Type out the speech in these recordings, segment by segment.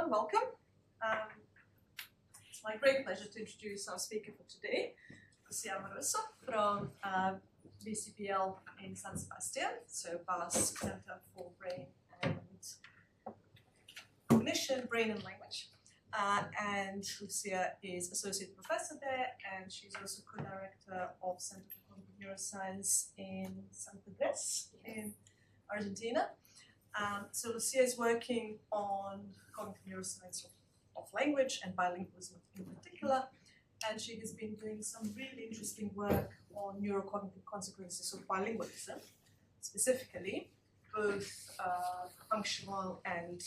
everyone, welcome. It's my great pleasure to introduce our speaker for today, Lucia Amoruso from BCPL in San Sebastian, so Basque Center for Brain and Cognition, Brain and Language. And Lucia is associate professor there, and she's also co-director of Center for Cognitive Neuroscience in San Pedres in Argentina. So Lucia is working on cognitive neuroscience of language and bilingualism in particular, and she has been doing some really interesting work on neurocognitive consequences of bilingualism, specifically both functional and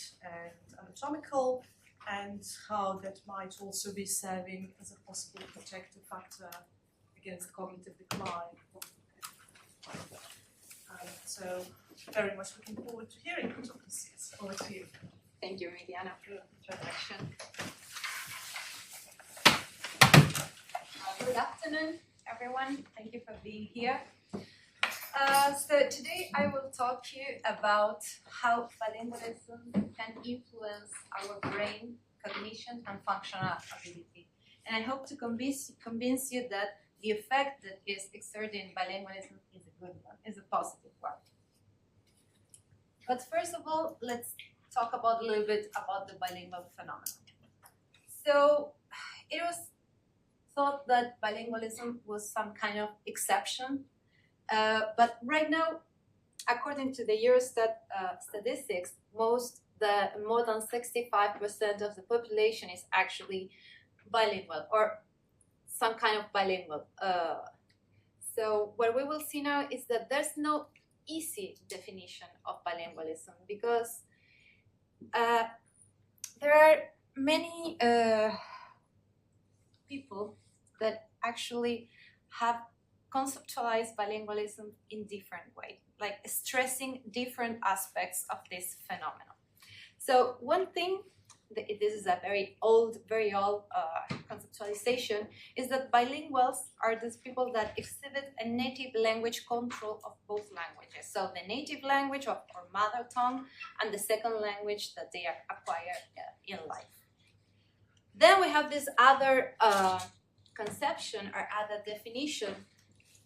anatomical, and how that might also be serving as a possible protective factor against cognitive decline. So very much looking forward to hearing from Lucia. Over to you. Thank you, Mediana, for the introduction. Good afternoon, everyone. Thank you for being here. So today I will talk to you about how bilingualism can influence our brain, cognition, and functional ability. And I hope to convince you that the effect that is exerted in bilingualism is a good one, is a positive one. But first of all, let's talk about a little bit about the bilingual phenomenon. So it was thought that bilingualism was some kind of exception, but right now, according to the Eurostat statistics, more than 65% of the population is actually bilingual or some kind of bilingual. So what we will see now is that there's no easy definition of bilingualism, because there are many people that actually have conceptualized bilingualism in different ways, like stressing different aspects of this phenomenon. So one thing, this is a very old conceptualization, is that bilinguals are those people that exhibit a native language control of both languages. So the native language of our mother tongue and the second language that they acquire in life. Then we have this other conception or other definition,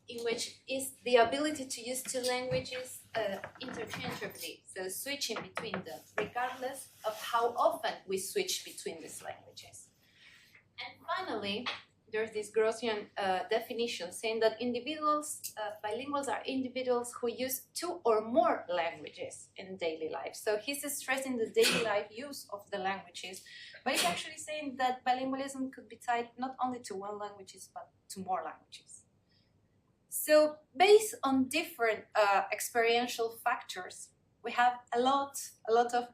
in which is the ability to use two languages interchangeably, so switching between them, regardless of how often we switch between these languages. And finally, there's this Grossian definition saying that bilinguals are individuals who use two or more languages in daily life. So he's stressing the daily life use of the languages, but he's actually saying that bilingualism could be tied not only to one language, but to more languages. So based on different experiential factors, we have a lot of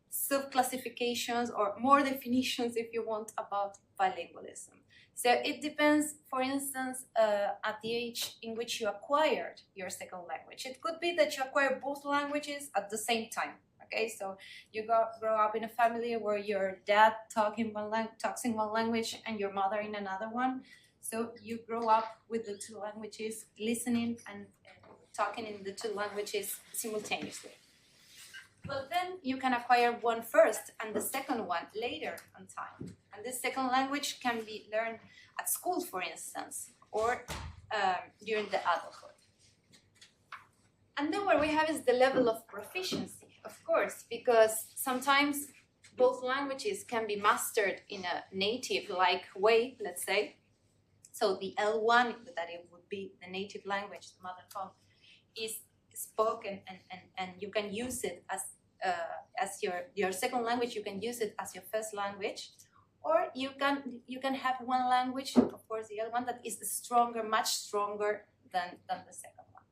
sub-classifications or more definitions, if you want, about bilingualism. So it depends, for instance, at the age in which you acquired your second language. It could be that you acquire both languages at the same time. Okay, so you grow up in a family where your dad talks in one language and your mother in another one. So you grow up with the two languages, listening and talking in the two languages simultaneously. But then you can acquire one first and the second one later on time. And this second language can be learned at school, for instance, or during the adulthood. And then what we have is the level of proficiency, of course, because sometimes both languages can be mastered in a native-like way, let's say. So the L1, that it would be the native language, the mother tongue, is spoken, and you can use it as your second language. You can use it as your first language, or you can have one language, of course, the L1 that is stronger, much stronger than the second one.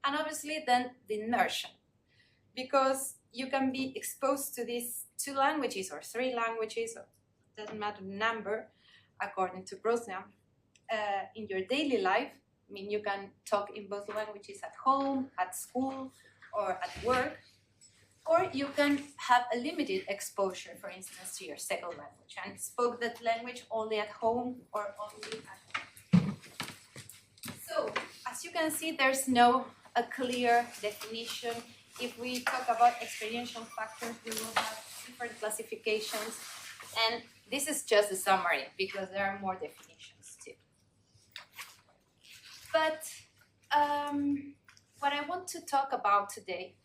And obviously, then the immersion, because you can be exposed to these two languages or three languages, or it doesn't matter the number, according to Grossian. In your daily life, I mean, you can talk in both languages at home, at school, or at work, or you can have a limited exposure, for instance, to your second language, and spoke that language only at home or only at home. So, as you can see, there's no a clear definition. If we talk about experiential factors, we will have different classifications, and this is just a summary because there are more definitions too. But what I want to talk about today,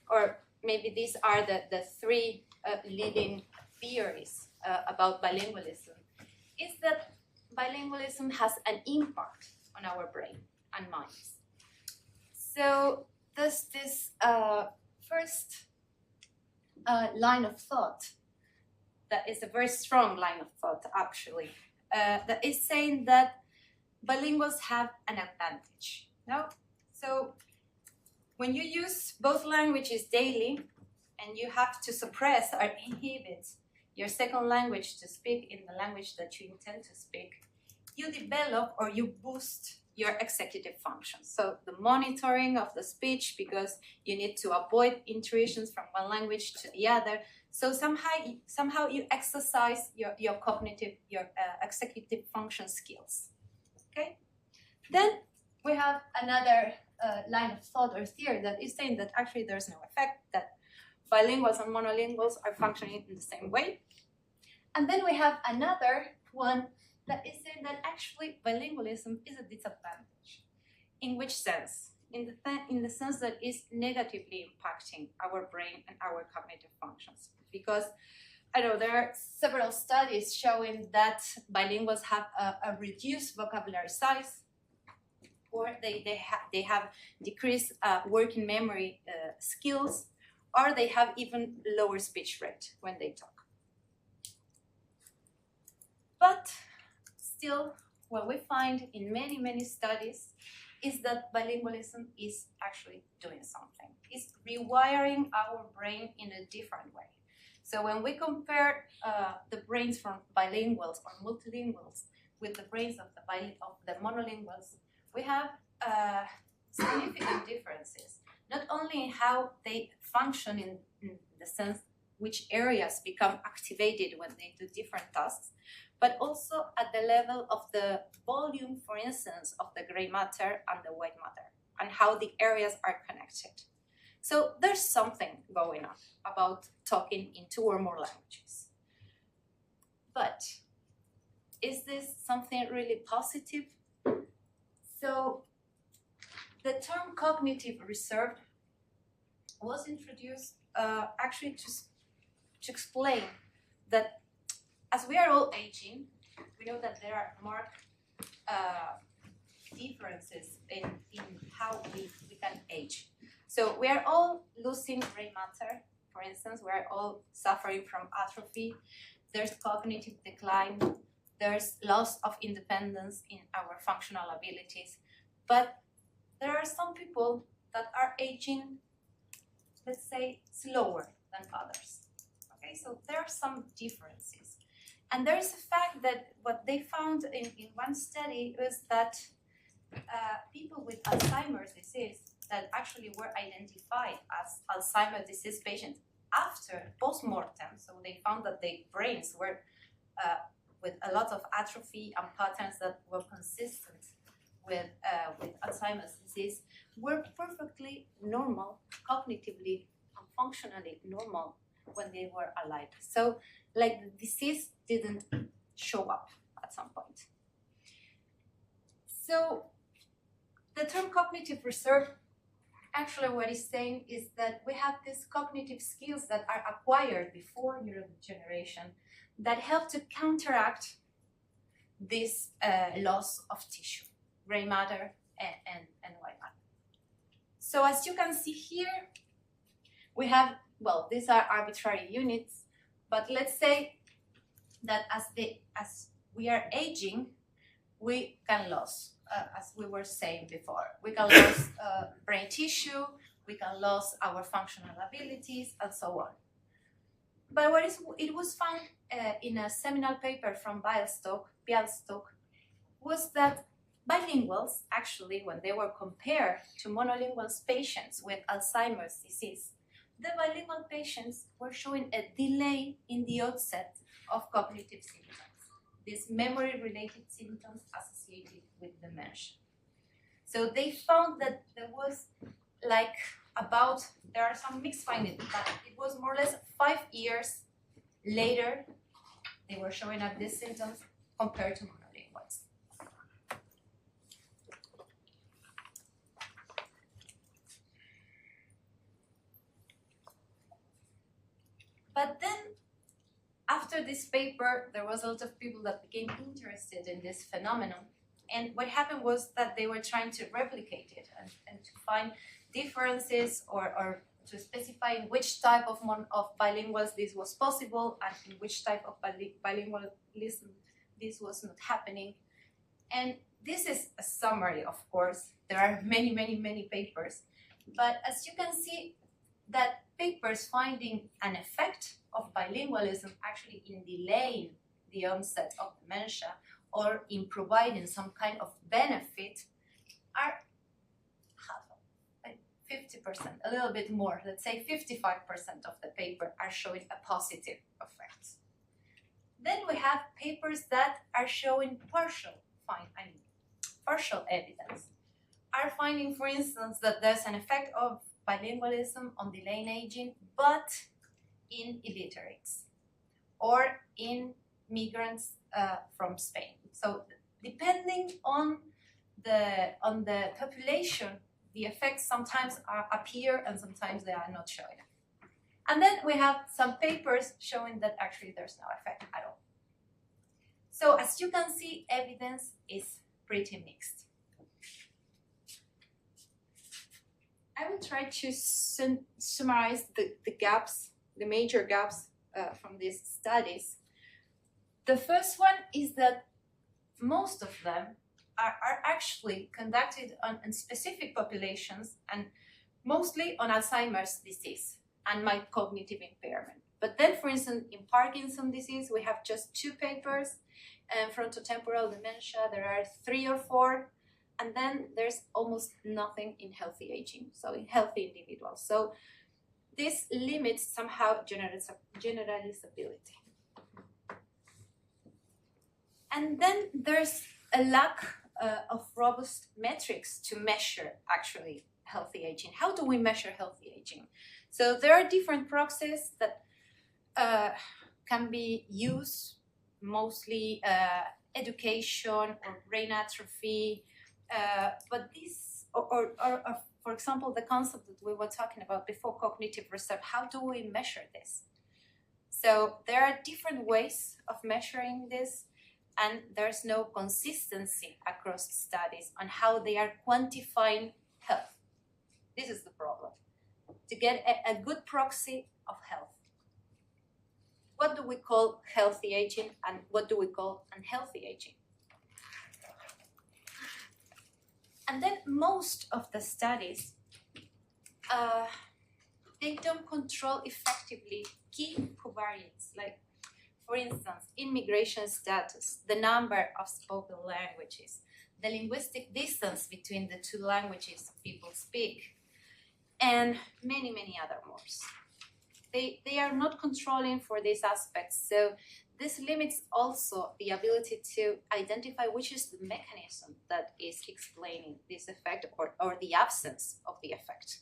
or maybe these are the three leading theories about bilingualism, is that bilingualism has an impact on our brain and minds. So there's this first line of thought that is a very strong line of thought, actually, that is saying that bilinguals have an advantage. No? So when you use both languages daily and you have to suppress or inhibit your second language to speak in the language that you intend to speak, you develop or you boost your executive functions. So the monitoring of the speech, because you need to avoid intrusions from one language to the other. So somehow you exercise your cognitive, your executive function skills. Okay? Then we have another line of thought or theory that is saying that actually there's no effect, that bilinguals and monolinguals are functioning in the same way. And then we have another one that is saying that actually bilingualism is a disadvantage. In which sense? In the sense that it's negatively impacting our brain and our cognitive functions. Because I know there are several studies showing that bilinguals have a reduced vocabulary size, or they have decreased working memory skills, or they have even lower speech rate when they talk. But still, what we find in many studies is that bilingualism is actually doing something. It's rewiring our brain in a different way. So when we compare the brains from bilinguals or multilinguals with the brains of the monolinguals, we have significant differences, not only in how they function in the sense which areas become activated when they do different tasks, but also at the level of the volume, for instance, of the gray matter and the white matter, and how the areas are connected. So there's something going on about talking in 2 or more languages. But is this something really positive? So the term cognitive reserve was introduced actually to explain that as we are all aging, we know that there are marked differences in how we can age. So we are all losing gray matter, for instance, we are all suffering from atrophy, there's cognitive decline, there's loss of independence in our functional abilities, but there are some people that are aging, let's say, slower than others. Okay, so there are some differences. And there is a fact that what they found in one study was that people with Alzheimer's disease that actually were identified as Alzheimer's disease patients after post-mortem, so they found that their brains were with a lot of atrophy and patterns that were consistent with Alzheimer's disease, were perfectly normal, cognitively and functionally normal when they were alive. So, like, the disease didn't show up at some point. So the term cognitive reserve, actually what it's saying is that we have these cognitive skills that are acquired before neurodegeneration that help to counteract this loss of tissue, gray matter and white matter. So as you can see here, we have, well, these are arbitrary units, but let's say that as we are aging, we can lose, as we were saying before, we can lose brain tissue, we can lose our functional abilities, and so on. But it was found in a seminal paper from Bialystok was that bilinguals, actually, when they were compared to monolingual patients with Alzheimer's disease, the bilingual patients were showing a delay in the onset of cognitive symptoms, these memory-related symptoms associated with dementia. So they found that there was there are some mixed findings, but it was more or less 5 years later they were showing up these symptoms compared to monolinguals. But then, after this paper, there was a lot of people that became interested in this phenomenon. And what happened was that they were trying to replicate it and to find differences or to specify in which type of bilinguals this was possible and in which type of bilingualism this was not happening. And this is a summary, of course. There are many, many, many papers. But as you can see, that papers finding an effect of bilingualism actually in delaying the onset of dementia or in providing some kind of benefit are 50%, a little bit more, let's say 55% of the paper are showing a positive effect. Then we have papers that are showing partial evidence, are finding, for instance, that there's an effect of bilingualism on delaying aging, but in illiterates or in migrants from Spain. So depending on the population, the effects sometimes appear and sometimes they are not showing up. And then we have some papers showing that actually there's no effect at all. So as you can see, evidence is pretty mixed. I will try to summarize the gaps, the major gaps from these studies. The first one is that most of them are actually conducted on specific populations and mostly on Alzheimer's disease and mild cognitive impairment. But then, for instance, in Parkinson's disease, we have just 2 papers, and frontotemporal dementia, there are 3 or 4, and then there's almost nothing in healthy aging, so in healthy individuals. So this limits somehow generalizability. And then there's a lack of robust metrics to measure actually healthy aging. How do we measure healthy aging? So there are different proxies that can be used, mostly education or brain atrophy, but this, or for example, the concept that we were talking about before, cognitive reserve, how do we measure this? So there are different ways of measuring this, and there's no consistency across studies on how they are quantifying health. This is the problem, to get a good proxy of health. What do we call healthy aging and what do we call unhealthy aging? And then most of the studies, they don't control effectively key covariates, like, for instance, immigration status, the number of spoken languages, the linguistic distance between the 2 languages people speak, and many, many other more. They are not controlling for these aspects, so this limits also the ability to identify which is the mechanism that is explaining this effect or the absence of the effect.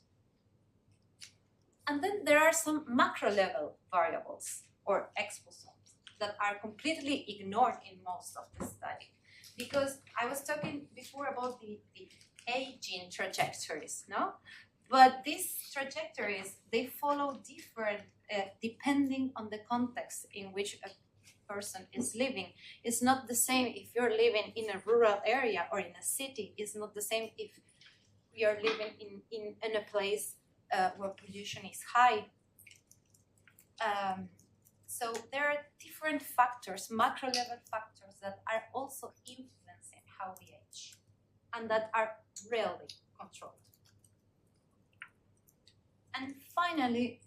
And then there are some macro level variables or exposomes that are completely ignored in most of the study. Because I was talking before about the aging trajectories, no? But these trajectories, they follow different, depending on the context in which a person is living. It's not the same if you're living in a rural area or in a city. It's not the same if you're living in a place where pollution is high. So there are different factors, macro level factors, that are also influencing how we age and that are rarely controlled. And finally,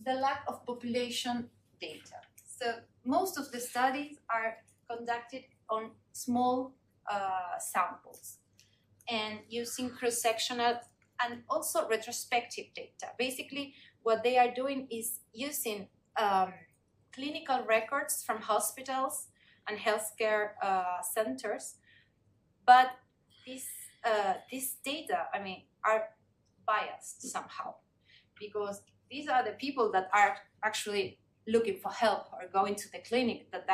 the lack of population data. So most of the studies are conducted on small samples and using cross-sectional and also retrospective data. Basically, what they are doing is using clinical records from hospitals and healthcare centers, but these data, I mean, are biased somehow, because these are the people that are actually looking for help or going to the clinic that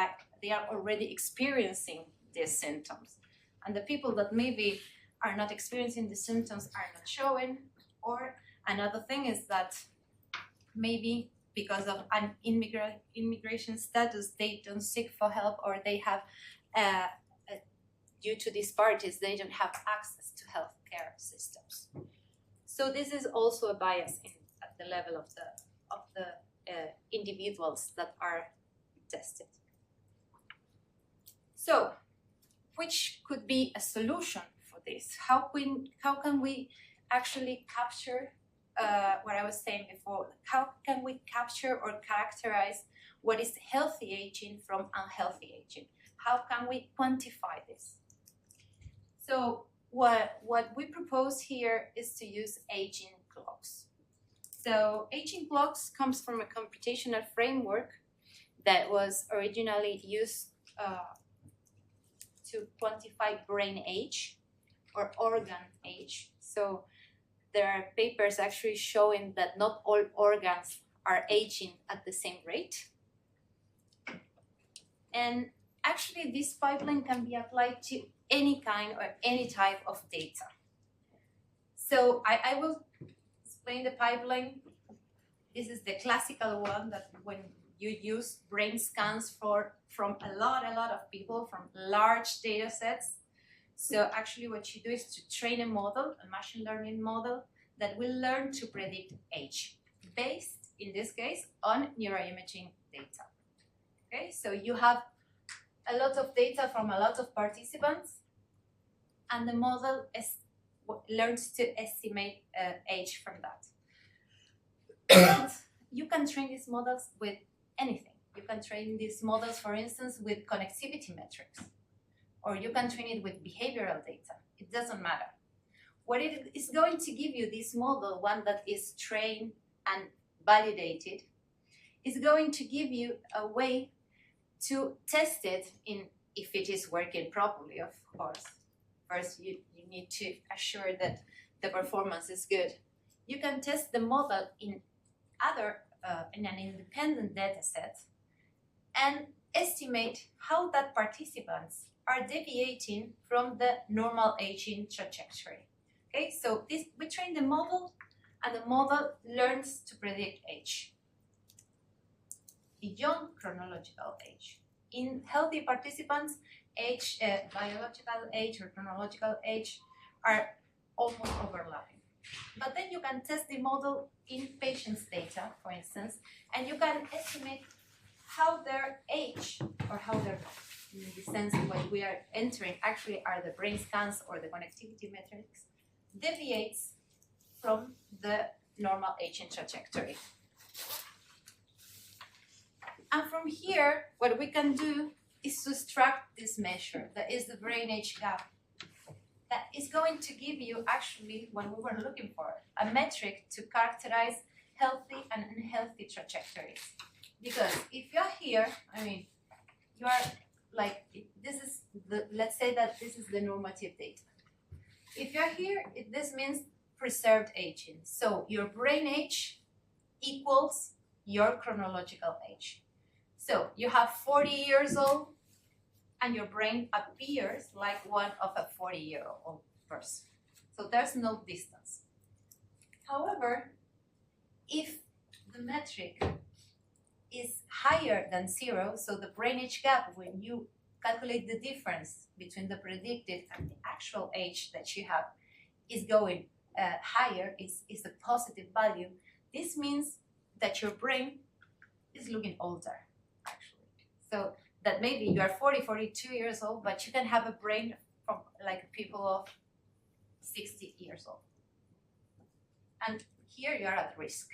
they are already experiencing these symptoms. And the people that maybe are not experiencing the symptoms are not showing. Or another thing is that maybe because of an immigration status, they don't seek for help, or they have, due to disparities, they don't have access to healthcare systems. So this is also a bias at the level of the individuals that are tested. So, which could be a solution for this? How can we actually capture what I was saying before? How can we capture or characterize what is healthy aging from unhealthy aging? How can we quantify this? So what we propose here is to use aging clocks. So aging clocks comes from a computational framework that was originally used to quantify brain age or organ age. So there are papers actually showing that not all organs are aging at the same rate. And actually this pipeline can be applied to any kind or any type of data. So I will explain the pipeline. This is the classical one that when you use brain scans from a lot of people, from large data sets. So actually what you do is to train a model, a machine learning model, that will learn to predict age, based, in this case, on neuroimaging data. Okay, so you have a lot of data from a lot of participants, and the model learns to estimate age from that. But you can train these models with anything. You can train these models, for instance, with connectivity metrics, or you can train it with behavioral data. It doesn't matter. What it is going to give you, this model, one that is trained and validated, is going to give you a way to test it in if it is working properly, of course. First, you need to assure that the performance is good. You can test the model in an independent data set and estimate how that participants are deviating from the normal aging trajectory. Okay, so we train the model, and the model learns to predict age beyond chronological age. In healthy participants, age, biological age or chronological age are almost overlapping. But then you can test the model in patients' data, for instance, and you can estimate how their age, or how their, in the sense what we are entering actually are the brain scans or the connectivity metrics, deviates from the normal aging trajectory. And from here, what we can do is to extract this measure, that is the brain age gap. That is going to give you actually what we were looking for, a metric to characterize healthy and unhealthy trajectories. Because if you're here, I mean, you are like, this is let's say that this is the normative data. If you're here, this means preserved aging. So your brain age equals your chronological age. So you have 40 years old, and your brain appears like one of a 40-year-old person. So there's no distance. However, if the metric is higher than 0, so the brain age gap, when you calculate the difference between the predicted and the actual age that you have, is going higher, is a positive value, this means that your brain is looking older, actually. So that maybe you are 40, 42 years old, but you can have a brain from like people of 60 years old. And here you are at risk.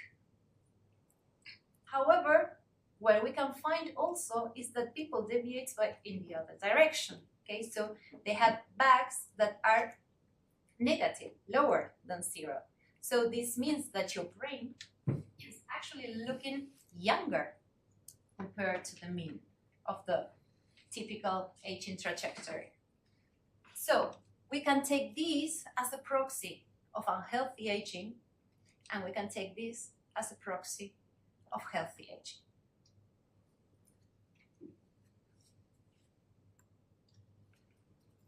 However, what we can find also is that people deviate in the other direction. Okay, so they have bags that are negative, lower than 0. So this means that your brain is actually looking younger compared to the mean of the typical aging trajectory. So we can take this as a proxy of unhealthy aging, and we can take this as a proxy of healthy aging.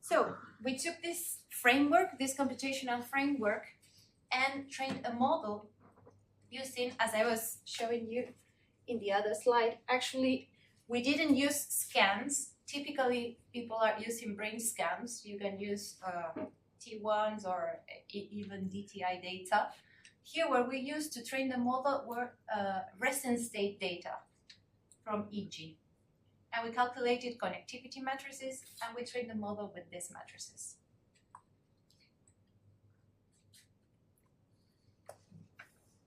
So we took this framework, this computational framework, and trained a model using, as I was showing you in the other slide, actually we didn't use scans. Typically people are using brain scans. You can use T1s or even DTI data. Here what we used to train the model were resting state data from EEG. And we calculated connectivity matrices, and we trained the model with these matrices.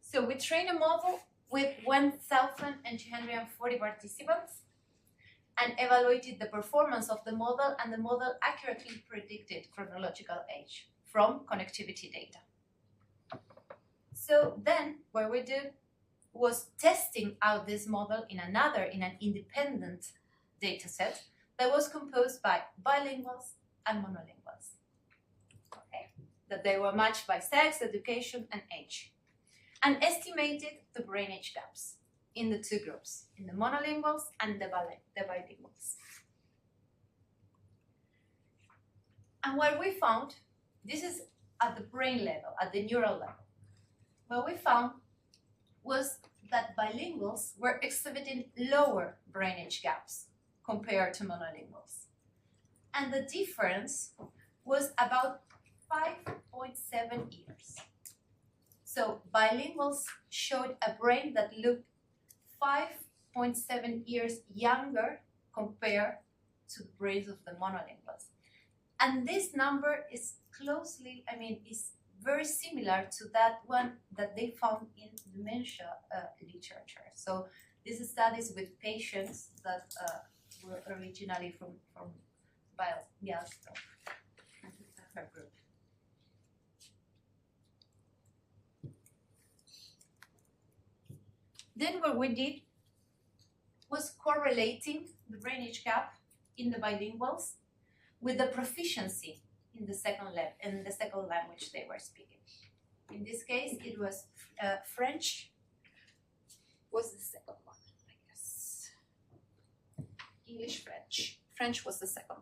So we trained a model with 1,240 participants and evaluated the performance of the model, and the model accurately predicted chronological age from connectivity data. So then what we did was testing out this model in an independent data set that was composed by bilinguals and monolinguals. Okay? That they were matched by sex, education, and age, and estimated the brain age gaps in the two groups, in the monolinguals and the bilinguals. And what we found, this is at the brain level, at the neural level, what we found was that bilinguals were exhibiting lower brain age gaps compared to monolinguals. And the difference was about 5.7 years. So bilinguals showed a brain that looked 5.7 years younger compared to the brains of the monolinguals. And this number is closely, is very similar to that one that they found in dementia literature. So this is studies with patients that were originally from Billingualism, her group. Then what we did was correlating the brain age gap in the bilinguals with the proficiency in the second language they were speaking. In this case, it was French was the second one, I guess. English, French. French was the second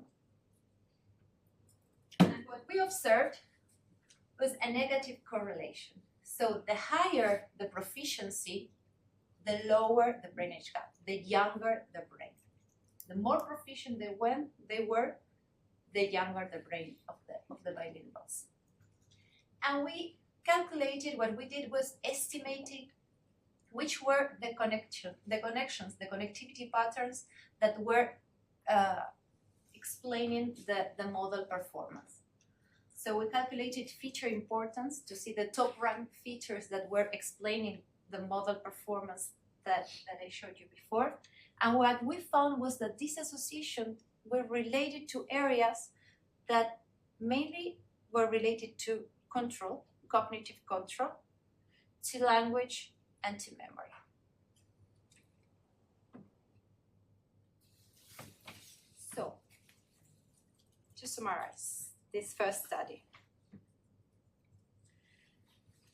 one. And what we observed was a negative correlation. So the higher the proficiency, the lower the brain age gap, the younger the brain. The more proficient they were, the younger the brain of the bilinguals. And we calculated, what we did was estimating which were the connectivity patterns that were explaining the model performance. So we calculated feature importance to see the top ranked features that were explaining the model performance that I showed you before. And what we found was that these associations were related to areas that mainly were related to control, cognitive control, to language, and to memory. So, to summarize this first study.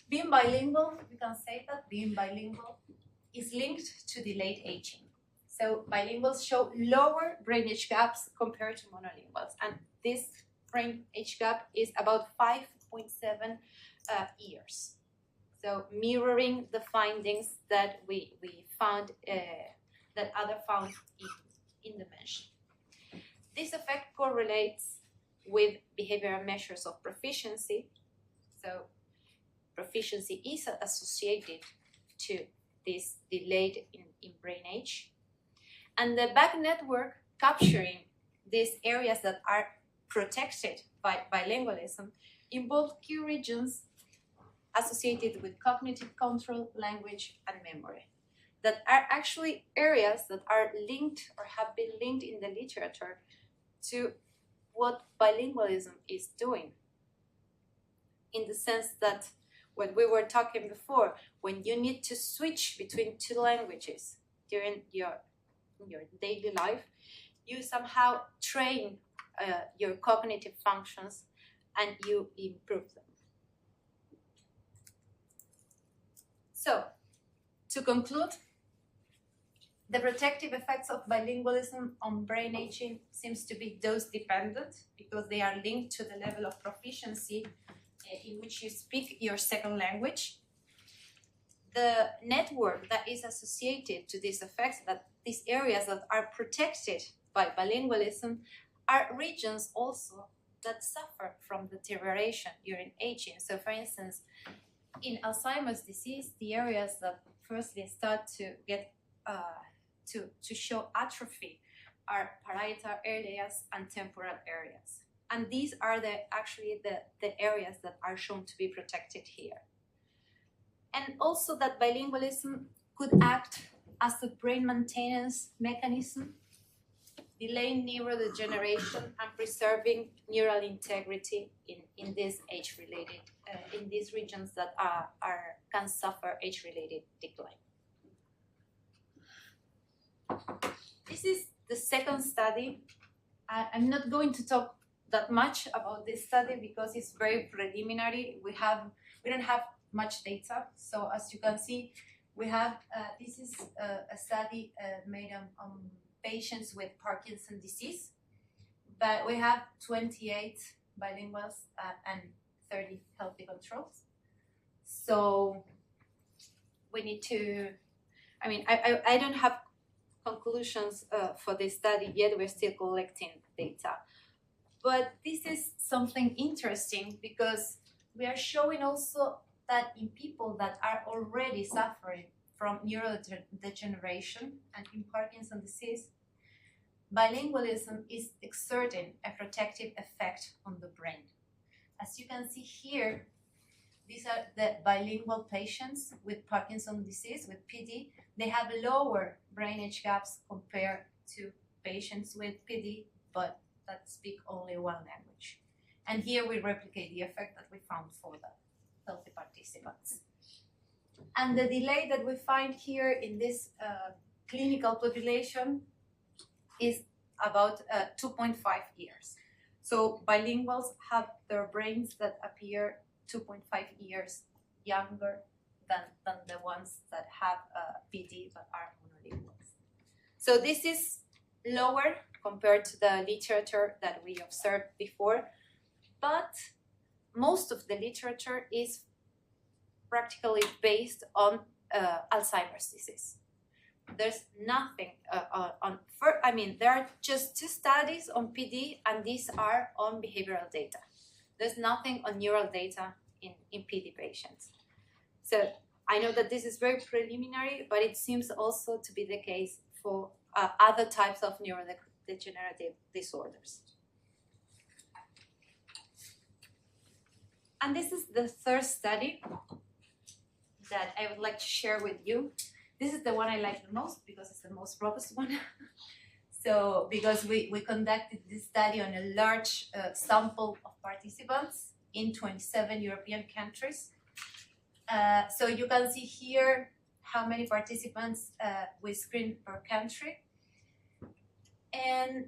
Being bilingual, we can say that being bilingual is linked to delayed aging. So bilinguals show lower brain age gaps compared to monolinguals, and this brain age gap is about 5.7 years. So mirroring the findings that we found, that others found in dementia. This effect correlates with behavioral measures of proficiency. So proficiency is associated to this delayed in brain age. And the back network capturing these areas that are protected by bilingualism involve key regions associated with cognitive control, language, and memory, that are actually areas that are linked or have been linked in the literature to what bilingualism is doing. In the sense that what we were talking before, when you need to switch between two languages during your daily life, you somehow train your cognitive functions and you improve them. So, to conclude, The protective effects of bilingualism on brain aging seems to be dose dependent because they are linked to the level of proficiency in which you speak your second language. The network that is associated to these effects, that these areas that are protected by bilingualism, are regions also that suffer from deterioration during aging. So for instance, in Alzheimer's disease, the areas that firstly start to get to show atrophy are parietal areas and temporal areas. And these are actually the areas that are shown to be protected here. And also that bilingualism could act as a brain maintenance mechanism, delaying neurodegeneration and preserving neural integrity in these age-related, in these regions that can suffer age-related decline. This is the second study. I'm not going to talk that much about this study because it's very preliminary. We don't have much data. So as you can see, we have this is a study made on patients with Parkinson's disease, but we have 28 bilinguals and 30 healthy controls. So we need to, I mean, I don't have conclusions for this study yet. We're still collecting data. But this is something interesting because we are showing also that in people that are already suffering from neurodegeneration and in Parkinson's disease, bilingualism is exerting a protective effect on the brain. As you can see here, these are the bilingual patients with Parkinson's disease, with PD. They have lower brain age gaps compared to patients with PD, but that speak only one language. And here we replicate the effect that we found for the healthy participants. And the delay that we find here in this clinical population is about 2.5 years. So bilinguals have their brains that appear 2.5 years younger than the ones that have PD but are monolinguals. So this is lower compared to the literature that we observed before, but most of the literature is practically based on Alzheimer's disease. There's nothing there are just 2 studies on PD, and these are on behavioral data. There's nothing on neural data in PD patients. So I know that this is very preliminary, but it seems also to be the case for other types of neurodegenerative disorders. And this is the third study that I would like to share with you. This is the one I like the most because it's the most robust one. So because we conducted this study on a large sample of participants in 27 European countries. So you can see here how many participants we screened per country. And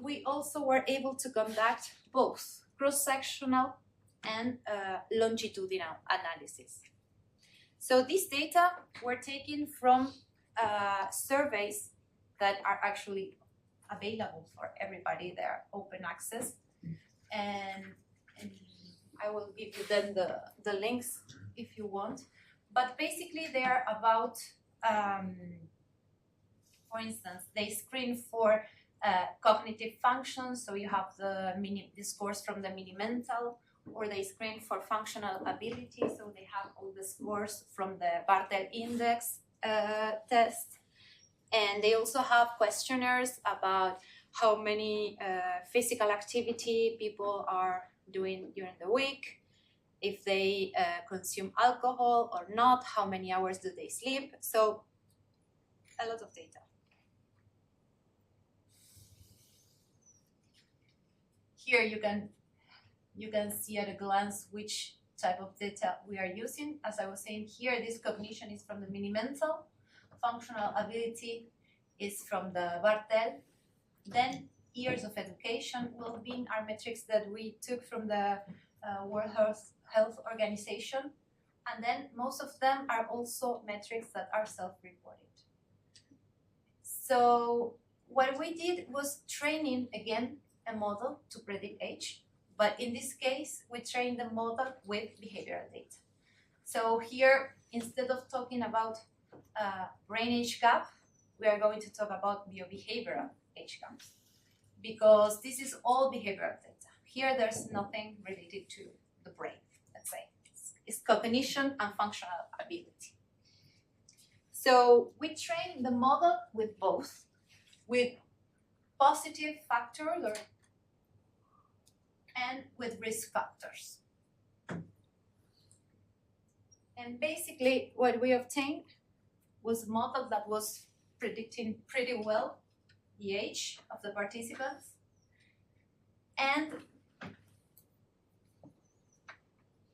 we also were able to conduct both cross-sectional and longitudinal analysis. So these data were taken from surveys that are actually available for everybody. They're open access. And I will give you then the links if you want. But basically they are about, for instance, they screen for cognitive functions. So you have the scores from the mini-mental, or they screen for functional ability. So they have all the scores from the Bartel index test. And they also have questionnaires about how many physical activity people are doing during the week, if they consume alcohol or not, how many hours do they sleep. So a lot of data. Here you can see at a glance which type of data we are using. As I was saying here, this cognition is from the mini-mental, functional ability is from the Bartel, then years of education, well-being are metrics that we took from the World Health Organization, and then most of them are also metrics that are self-reported. So what we did was training, again, a model to predict age. But in this case, we trained the model with behavioral data. So here, instead of talking about brain age gap, we are going to talk about biobehavioral age gaps, because this is all behavioral data. Here, there's nothing related to the brain, let's say. It's cognition and functional ability. So we train the model with both, with positive factors and with risk factors. And basically, what we obtained was a model that was predicting pretty well the age of the participants. And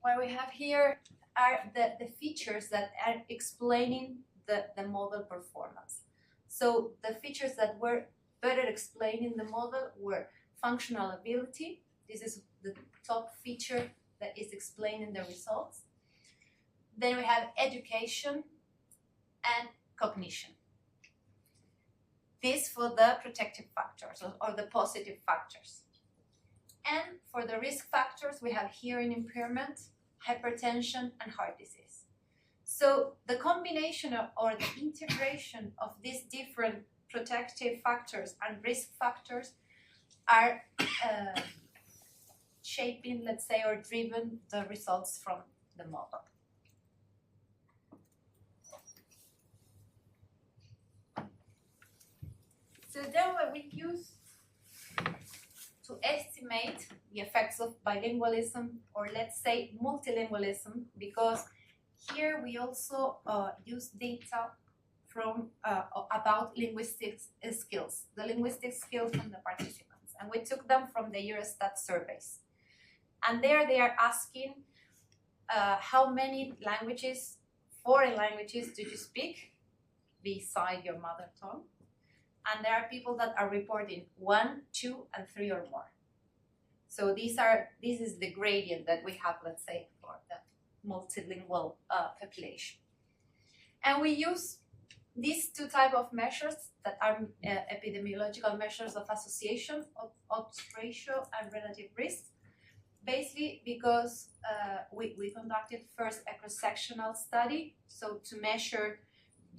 what we have here are the features that are explaining the model performance. So the features that were better explaining the model were functional ability. This is the top feature that is explaining the results. Then we have education and cognition. This for the protective factors or the positive factors. And for the risk factors, we have hearing impairment, hypertension, and heart disease. So the combination or the integration of these different protective factors and risk factors are shaping, let's say, or driven the results from the model. So then what we use to estimate the effects of bilingualism, or let's say multilingualism, because here we also use data from about linguistic skills, the linguistic skills from the participants, and we took them from the Eurostat surveys. And there they are asking how many languages, foreign languages, do you speak beside your mother tongue? And there are people that are reporting 1, 2, and 3 or more. So this is the gradient that we have, let's say, for the multilingual population. And we use these two types of measures that are epidemiological measures of association of odds ratio and relative risk, basically because we conducted first a cross-sectional study, so to measure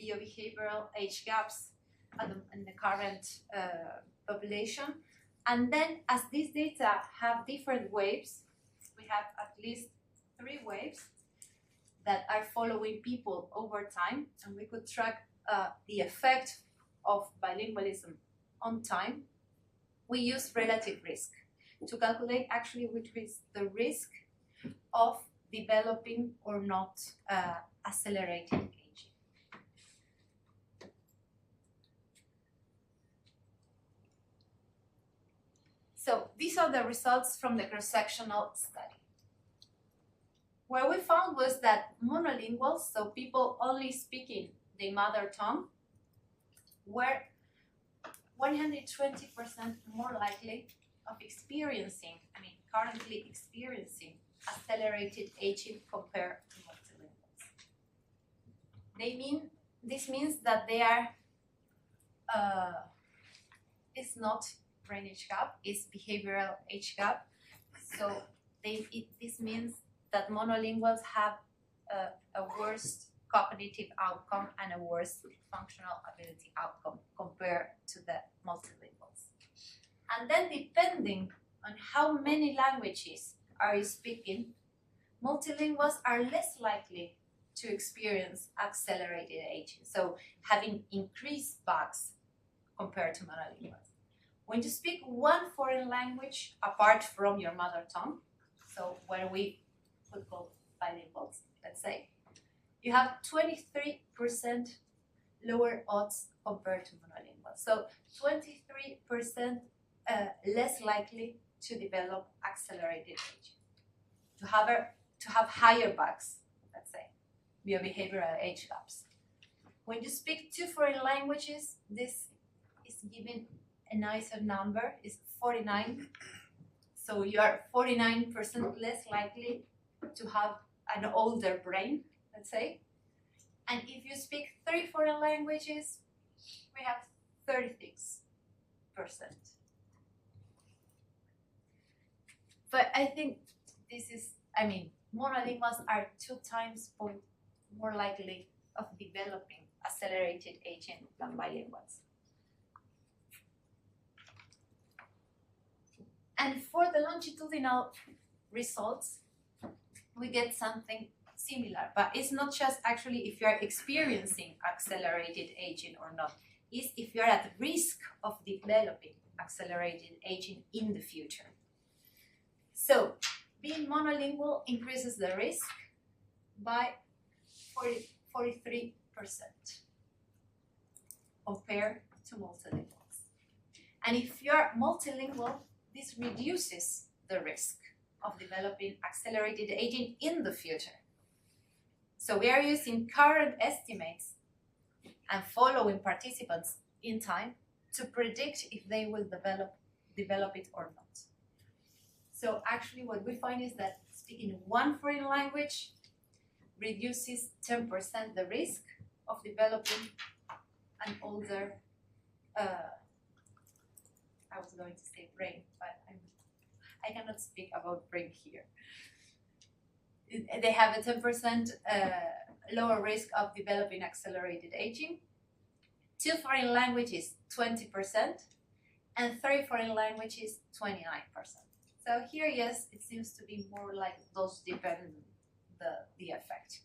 biobehavioral age gaps in the current population. And then as these data have different waves, we have at least 3 waves that are following people over time, and we could track the effect of bilingualism on time. We use relative risk to calculate actually which is the risk of developing or not accelerated aging. So these are the results from the cross-sectional study. What we found was that monolinguals, so people only speaking their mother tongue, were 120% more likely of currently experiencing accelerated aging compared to multilinguals. This means that they are, it's not brain age gap, it's behavioral age gap. So this means that monolinguals have a worse cognitive outcome and a worse functional ability outcome compared to the multilinguals. And then depending on how many languages are you speaking, multilinguals are less likely to experience accelerated aging, so having increased bugs compared to monolinguals. When you speak one foreign language apart from your mother tongue, so where we could call bilinguals, let's say, you have 23% lower odds compared to monolinguals. So 23% less likely to develop accelerated aging, to have higher bugs, let's say, biobehavioral age gaps. When you speak 2 foreign languages, this is given a nicer number, is 49. So you are 49% less likely to have an older brain, let's say. And if you speak 3 foreign languages, we have 36%. But I think this is, monolinguals are 2 times more likely of developing accelerated aging than bilinguals. And for the longitudinal results, we get something similar, but it's not just actually if you are experiencing accelerated aging or not, it's if you are at risk of developing accelerated aging in the future. So, being monolingual increases the risk by 43% compared to multilinguals. And if you are multilingual, this reduces the risk of developing accelerated aging in the future. So we are using current estimates and following participants in time to predict if they will develop it or not. So actually what we find is that speaking one foreign language reduces 10% the risk of developing an older, I was going to say brain, but I cannot speak about brain here. They have a 10% lower risk of developing accelerated aging. 2 foreign languages, 20%, and 3 foreign languages, 29%. So here, yes, it seems to be more like those depend the effect.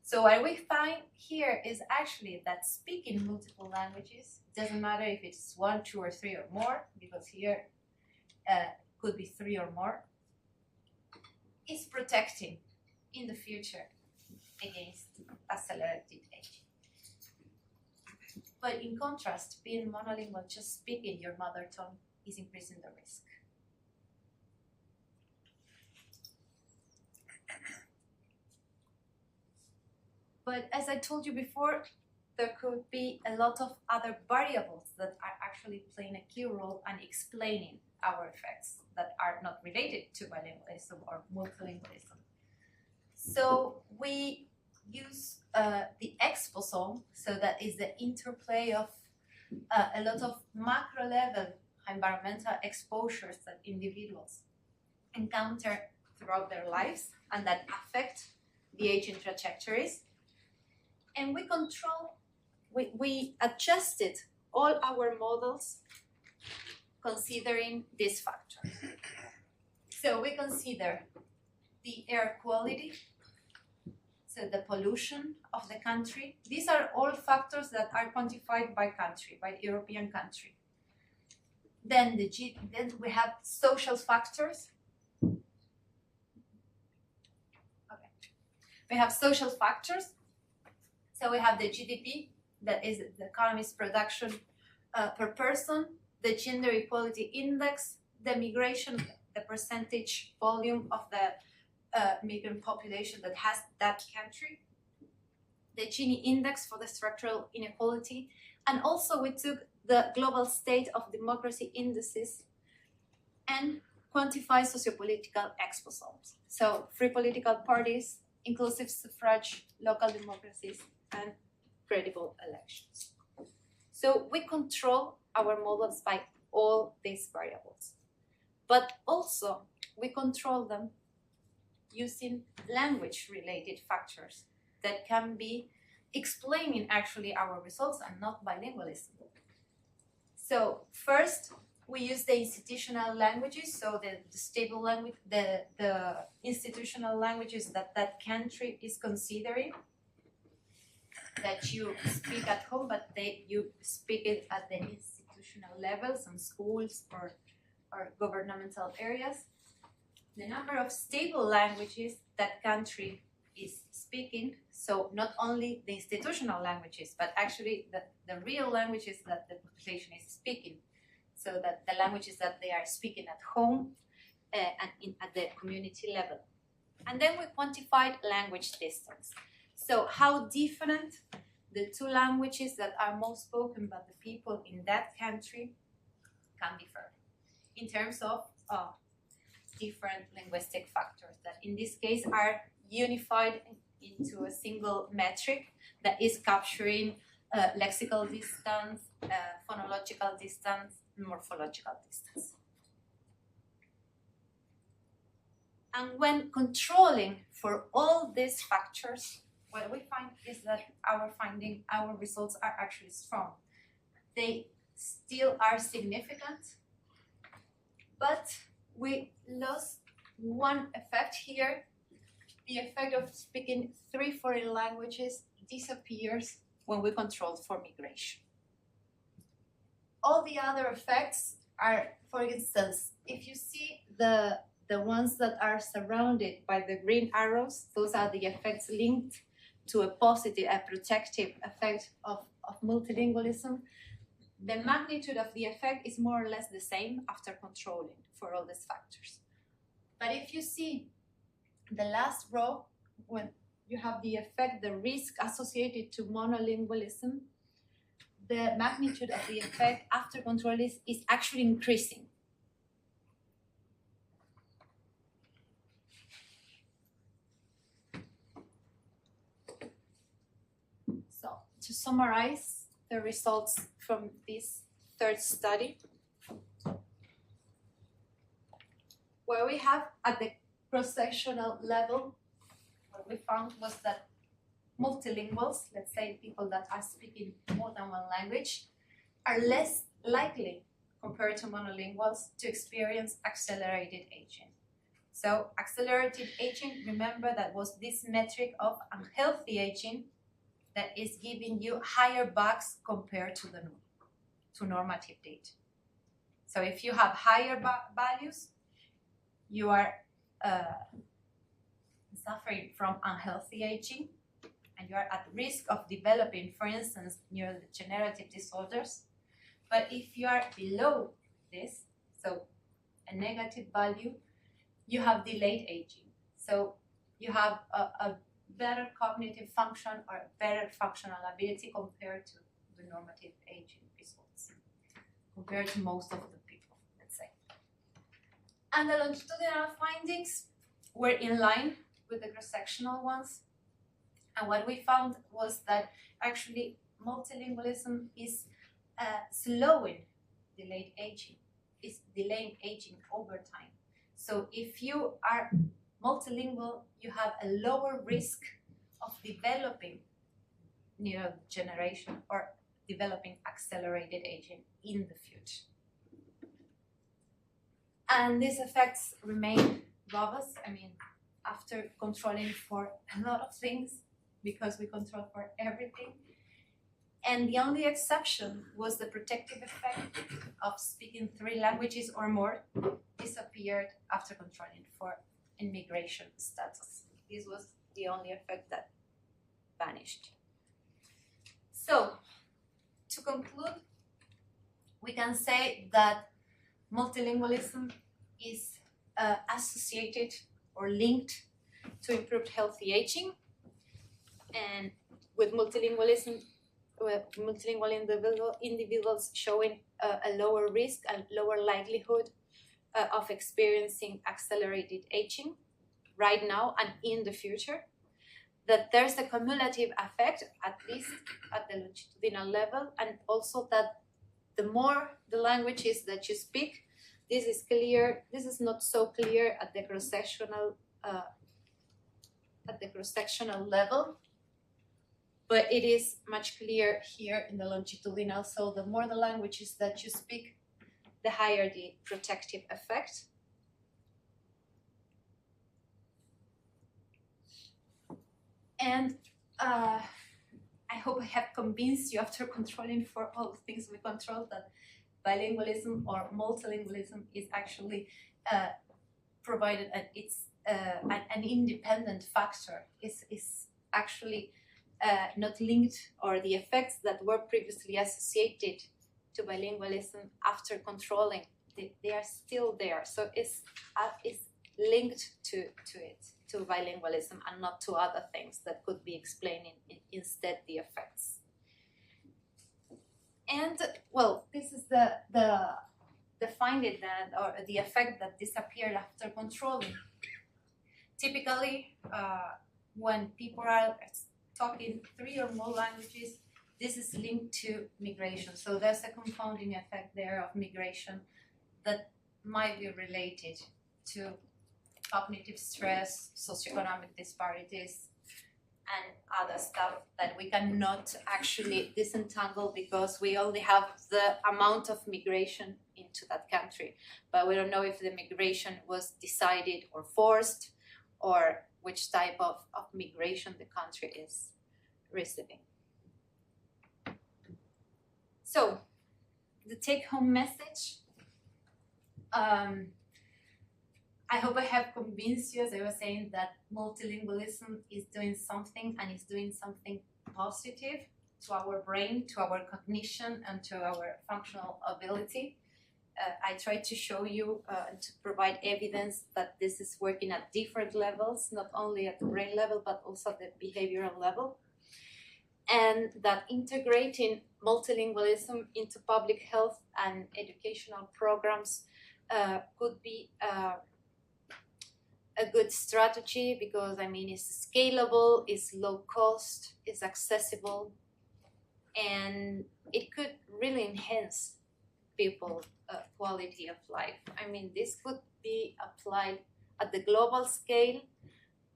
So what we find here is actually that speaking multiple languages, doesn't matter if it's 1, 2, or 3 or more, because here could be 3 or more, is protecting in the future against accelerated aging. But in contrast, being monolingual, just speaking your mother tongue, is increasing the risk. But as I told you before, there could be a lot of other variables that are actually playing a key role and explaining our effects that are not related to bilingualism or multilingualism. So we use the exposome, so that is the interplay of a lot of macro level environmental exposures that individuals encounter throughout their lives and that affect the aging trajectories. And we adjusted all our models considering these factors. So we consider the air quality, so the pollution of the country. These are all factors that are quantified by country, by European country. Then we have social factors. Okay. We have social factors. So we have the GDP, that is the economy's production per person, the gender equality index, the migration, the percentage volume of the migrant population that has that country, the Gini index for the structural inequality, and also we took the global state of democracy indices and quantified sociopolitical exposomes. So free political parties, inclusive suffrage, local democracies, and credible elections. So we control our models by all these variables, but also we control them using language-related factors that can be explaining actually our results and not bilingualism. So first, we use the institutional languages, so the stable language, the institutional languages that country is considering, that you speak at home, but you speak it at the institutional levels in schools or governmental areas. The number of stable languages that country is speaking, so not only the institutional languages, but actually the real languages that the population is speaking, so that the languages that they are speaking at home and at the community level. And then we quantified language distance. So how different the 2 languages that are most spoken by the people in that country can differ in terms of different linguistic factors that in this case are unified into a single metric that is capturing lexical distance, phonological distance, morphological distance. And when controlling for all these factors, what we find is that our results are actually strong. They still are significant, but we lost one effect here. The effect of speaking 3 foreign languages disappears when we control for migration. All the other effects are, for instance, if you see the ones that are surrounded by the green arrows, those are the effects linked to a positive, a protective effect of multilingualism. The magnitude of the effect is more or less the same after controlling for all these factors. But if you see the last row, when you have the effect, the risk associated to monolingualism, the magnitude of the effect after control is actually increasing. So, to summarize the results from this third study, where we have at the cross-sectional level, what we found was that multilinguals, let's say people that are speaking more than one language, are less likely compared to monolinguals to experience accelerated aging. So accelerated aging, remember that was this metric of unhealthy aging that is giving you higher bugs compared to normative data. So if you have higher values, you are suffering from unhealthy aging, and you are at risk of developing, for instance, neurodegenerative disorders. But if you are below this, so a negative value, you have delayed aging. So you have a better cognitive function or better functional ability compared to the normative aging results, compared to most of the people, let's say. And the longitudinal findings were in line with the cross-sectional ones. And what we found was that actually multilingualism is slowing delayed aging, is delaying aging over time. So if you are multilingual, you have a lower risk of developing neurodegeneration or developing accelerated aging in the future. And these effects remain robust, after controlling for a lot of things, because we control for everything. And the only exception was the protective effect of speaking 3 languages or more disappeared after controlling for immigration status. This was the only effect that vanished. So, to conclude, we can say that multilingualism is associated or linked to improved healthy aging, and with multilingualism, multilingual individuals showing a lower risk and lower likelihood of experiencing accelerated aging right now and in the future, that there's a cumulative effect, at least at the longitudinal level, and also that the more the languages that you speak, this is clear. This is not so clear at the cross-sectional level, but it is much clearer here in the longitudinal. So the more the languages that you speak, the higher the protective effect. And I hope I have convinced you, after controlling for all the things we control, that bilingualism or multilingualism is actually provided, and it's an independent factor. Is actually not linked, or the effects that were previously associated to bilingualism after controlling, they are still there. So it's linked to it, to bilingualism, and not to other things that could be explaining instead the effects. And well, this is the finding that, or the effect that disappeared after controlling. Typically, when people are talking 3 or more languages, this is linked to migration. So there's a confounding effect there of migration that might be related to cognitive stress, socioeconomic disparities, and other stuff that we cannot actually disentangle because we only have the amount of migration into that country. But we don't know if the migration was decided or forced, or which type of migration the country is receiving. So, the take-home message. I hope I have convinced you, as I was saying, that multilingualism is doing something, and is doing something positive to our brain, to our cognition, and to our functional ability. I tried to show you, to provide evidence that this is working at different levels, not only at the brain level, but also at the behavioral level. And that integrating multilingualism into public health and educational programs could be a good strategy because, I mean, it's scalable, it's low cost, it's accessible, and it could really enhance people's quality of life. I mean, this could be applied at the global scale,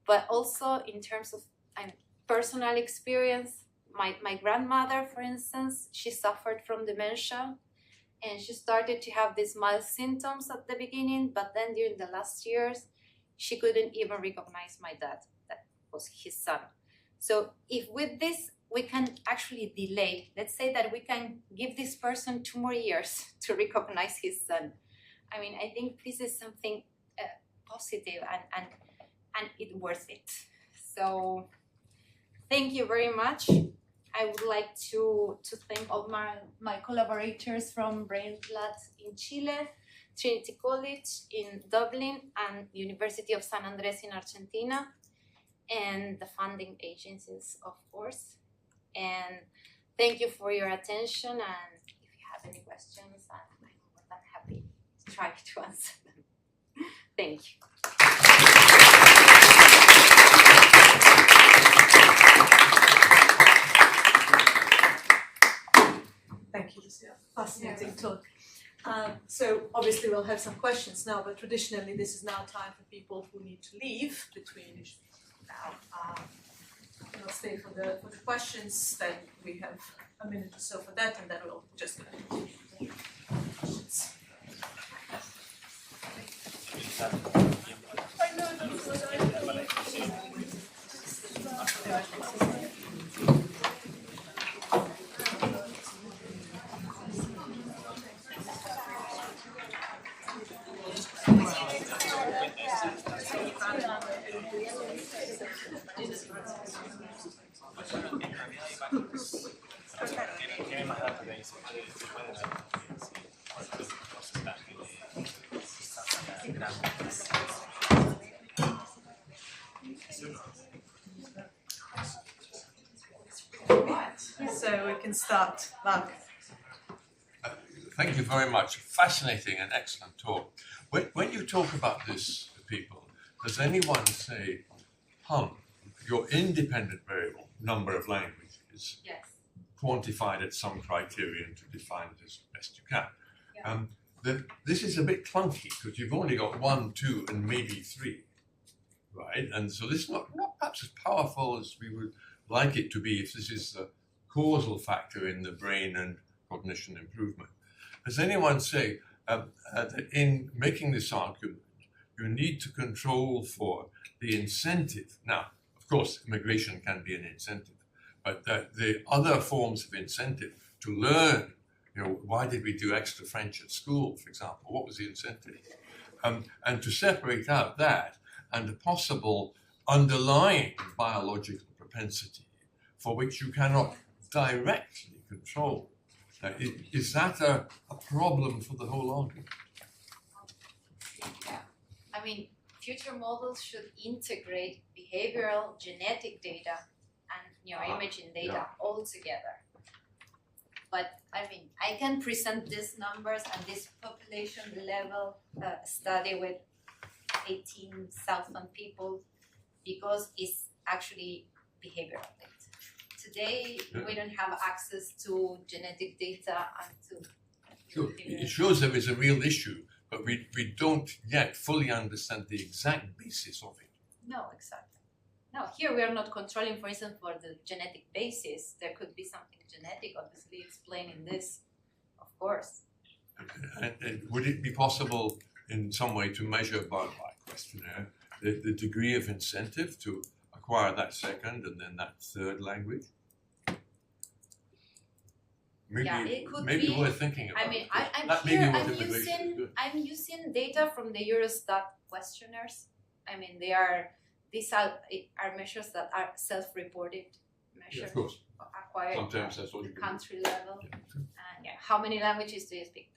but also in terms of personal experience. My grandmother, for instance, she suffered from dementia, and she started to have these mild symptoms at the beginning, but then during the last years, she couldn't even recognize my dad. That was his son. So if with this, we can actually delay, let's say that we can give this person 2 more years to recognize his son. I mean, I think this is something positive and it's worth it. So thank you very much. I would like to thank all my collaborators from Brain Blood in Chile, Trinity College in Dublin, and University of San Andres in Argentina, and the funding agencies, of course. And thank you for your attention, and if you have any questions, I'm more than happy to try to answer them. Thank you. Thank you, Lucia. Fascinating talk. So obviously we'll have some questions now, but traditionally this is now time for people who need to leave between now. We'll stay for the questions. Then we have a minute or so for that, and then we'll just continue with the questions. So we can start, Mark. Thank you very much. Fascinating and excellent talk. When you talk about this to people, does anyone say, your independent variable, number of languages, Yes. quantified at some criterion to define it as best you can? Yeah. This is a bit clunky because you've only got 1, 2, and maybe 3, right? And so this is not perhaps as powerful as we would like it to be if this is the causal factor in the brain and cognition improvement. Does anyone say that in making this argument, you need to control for the incentive? Now, of course, immigration can be an incentive, but the other forms of incentive to learn, why did we do extra French at school, for example? What was the incentive? And to separate out that and the possible underlying biological propensity for which you cannot directly control. Is that a problem for the whole argument? Yeah. I mean, future models should integrate behavioral genetic data and neuroimaging data all together. But I mean, I can present these numbers and this population level study with 18,000 people because it's actually behavioral data. To today we don't have access to genetic data and to. Sure. It shows there is a real issue, but we don't yet fully understand the exact basis of it. No, exactly. No, here we are not controlling, for instance, for the genetic basis. There could be something genetic, obviously, explaining this, of course. And would it be possible in some way to measure by questionnaire the degree of incentive to acquire that second and then that third language? Maybe, yeah, it could maybe be. worth thinking about. I mean, I'm using data from the Eurostat questionnaires. I mean, these are measures that are self-reported measures. Yeah, of course. Acquired Sometimes that's all you can country level. do. And how many languages do you speak?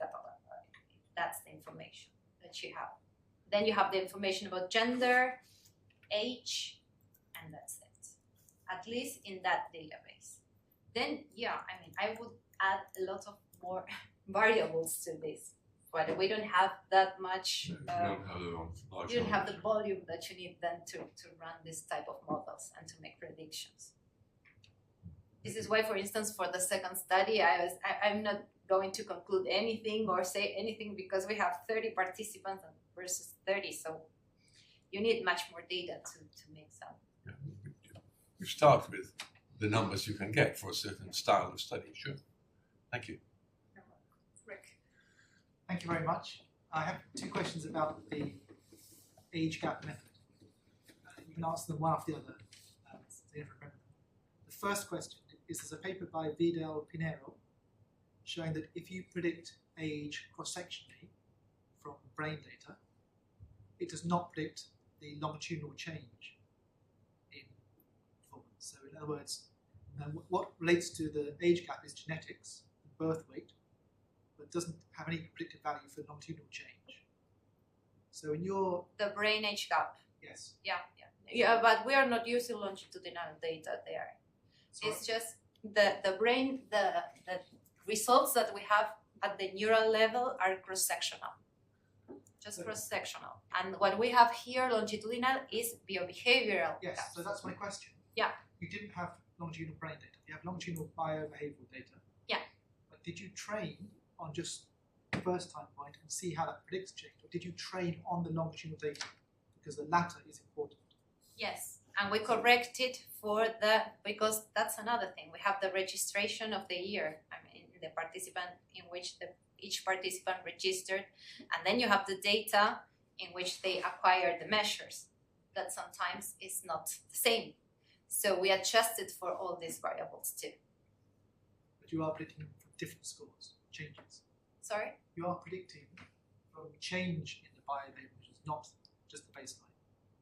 That's the information that you have. Then you have the information about gender, age, and that's it. At least in that database. Then, I would add a lot of more variables to this, but we don't have that much. You don't have the large you don't have the numbers. volume that you need then to run this type of models and to make predictions. This is why, for instance, for the second study, I'm not going to conclude anything or say anything because we have 30 participants versus 30, so you need much more data to make some. Yeah, you start with the numbers you can get for a certain style of study, sure. Thank you. Rick. Thank you very much. I have two questions about the age gap method. You can answer them one after the other. So you have to remember them. The first question is there's a paper by Vidal Pinheiro showing that if you predict age cross-sectionally from brain data, it does not predict the longitudinal change in performance. So in other words, what relates to the age gap is genetics, birth weight, but doesn't have any predictive value for longitudinal change. So in your... The brain age gap. Yes. Yeah, but we are not using longitudinal data there. Sorry. It's just the brain, the results that we have at the neural level are cross-sectional. Just cross-sectional. And what we have here, longitudinal, is biobehavioral. Yes, gaps. so that's my question. Yeah. You didn't have longitudinal brain data. You have longitudinal biobehavioral data. Yeah. But did you train on just the first time point and see how that predicts change? Or did you train on the longitudinal data? Because the latter is important. Yes, and we correct it because that's another thing. We have the registration of the year, the participant in which each participant registered, and then you have the data in which they acquire the measures. That sometimes is not the same. So we adjusted for all these variables too. But you are predicting from different scores, changes. Sorry? You are predicting from change in the biobehavior, which is not just the baseline.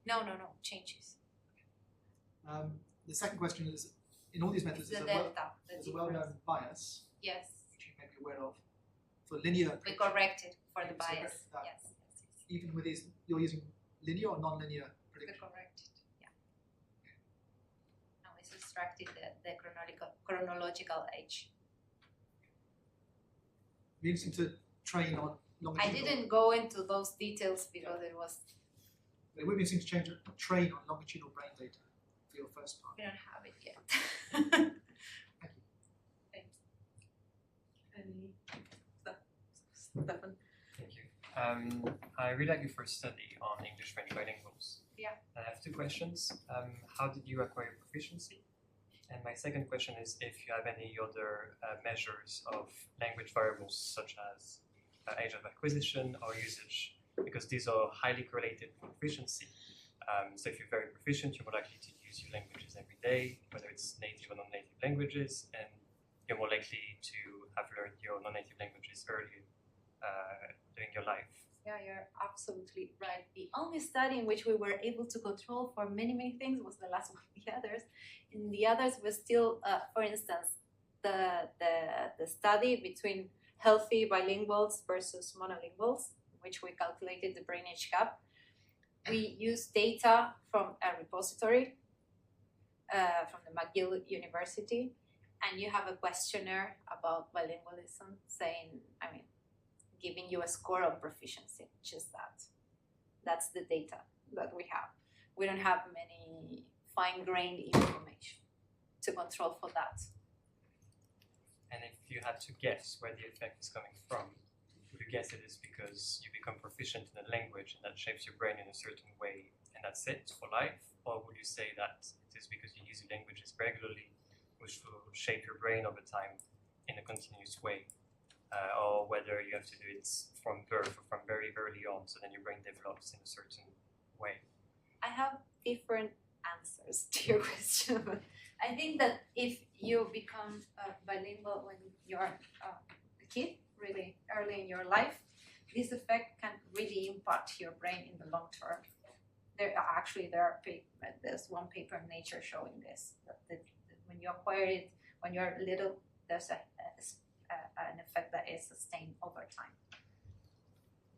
No, changes. The second question is, in all these methods, The there's delta. a well-known bias, Yes. which you may be aware of, for linear We prediction. corrected for the Okay, so bias. that- Yes. Even with these, you're using linear or non-linear We prediction? corrected. Yeah. Now we subtracted the chronological age. It'd be interesting to train on I longitudinal. didn't go into those details because it was It would be interesting to train on longitudinal brain data for your first part. we don't have it yet. Thank you. Thanks. Any Stefan? Thank you. I really like your first study on English French bilinguals. Yeah. I have two questions. How did you acquire proficiency? And my second question is if you have any other measures of language variables such as age of acquisition or usage, because these are highly correlated with proficiency. So if you're very proficient, you're more likely to use your languages every day, whether it's native or non-native languages, and you're more likely to have learned your non-native languages earlier during your life. Yeah, you're absolutely right. The only study in which we were able to control for many things was the last one. The others, in the others, was still, for instance, the study between healthy bilinguals versus monolinguals, in which we calculated the brain age gap. We used data from a repository from the McGill University, and you have a questionnaire about bilingualism saying, giving you a score on proficiency, just that. That's the data that we have. We don't have many fine-grained information to control for that. And if you had to guess where the effect is coming from, would you guess it is because you become proficient in a language and that shapes your brain in a certain way and that's it for life? Or would you say that it is because you use languages regularly, which will shape your brain over time in a continuous way? Or whether you have to do it from birth or from very early on, so then your brain develops in a certain way? I have different answers to your question. But I think that if you become bilingual when you're a kid, really early in your life, this effect can really impact your brain in the long term. There's one paper in Nature showing this, that when you acquire it when you're little, there's an effect that is sustained over time.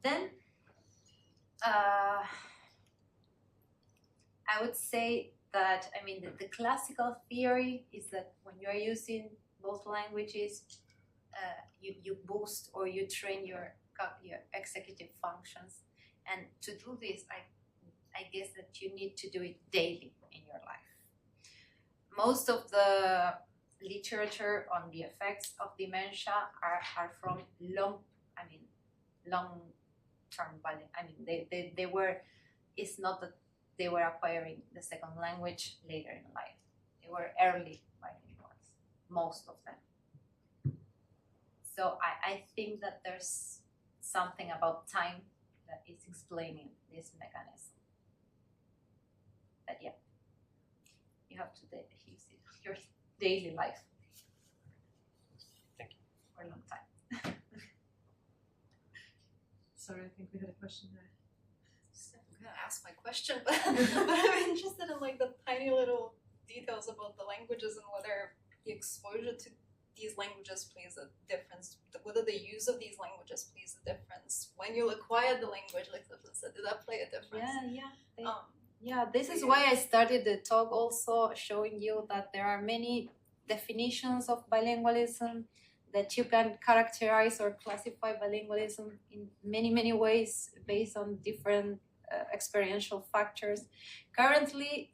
Then I would say that, the classical theory is that when you're using both languages, you boost or you train your executive functions. And to do this, I guess that you need to do it daily in your life. Most of the literature on the effects of dementia are from long-term bilingual. It's not that they were acquiring the second language later in life. They were early bilinguals, most of them. So I think that there's something about time that is explaining this mechanism. But yeah, you have to use it in your daily life. Thank you. For a long time. Sorry, I think we had a question there. I'm gonna ask my question, but I'm interested in the tiny little details about the languages and whether the exposure to these languages plays a difference, whether the use of these languages plays a difference. When you acquire the language, like Stefan said, did that play a difference? Yeah, this is why I started the talk also showing you that there are many definitions of bilingualism, that you can characterize or classify bilingualism in many, many ways based on different experiential factors. Currently,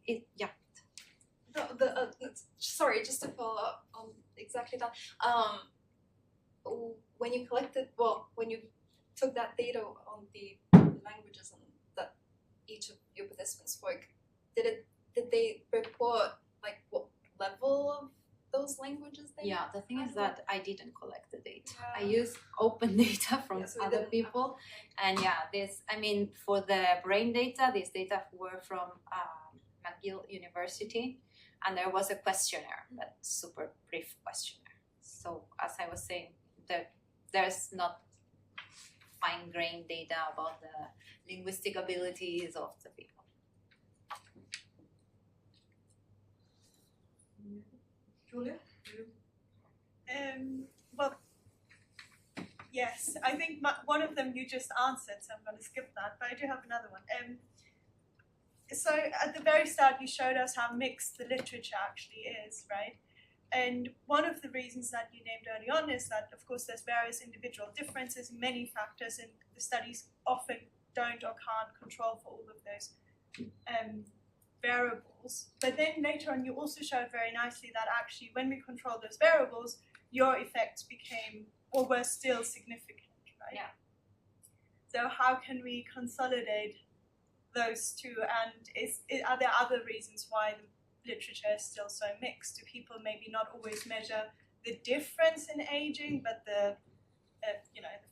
sorry, just to follow up on exactly that. When you when you took that data on the languages and that each of your participants spoke, did they report what level of those languages they Yeah, the thing is that I didn't collect the data. Yeah. I used open data from Yes, we other didn't. people. And for the brain data, these data were from McGill University. And there was a questionnaire, that super brief questionnaire. So as I was saying, there's not fine-grained data about the linguistic abilities of the people. Julia? Well, yes, I think one of them you just answered, so I'm going to skip that, but I do have another one. So at the very start, you showed us how mixed the literature actually is, right? And one of the reasons that you named early on is that, of course, there's various individual differences, many factors, and the studies often don't or can't control for all of those variables. But then later on, you also showed very nicely that actually when we control those variables, your effects became or were still significant, right? Yeah. So how can we consolidate those two, and are there other reasons why the literature is still so mixed? Do people maybe not always measure the difference in aging, but the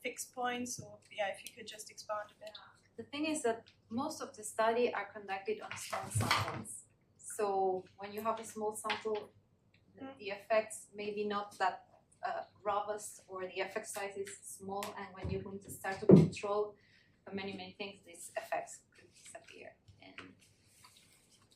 fixed points? Or if you could just expand a bit. The thing is that most of the study are conducted on small samples. So when you have a small sample, the effects may be not that robust, or the effect size is small, and when you're going to start to control many, many things, these effects could disappear. And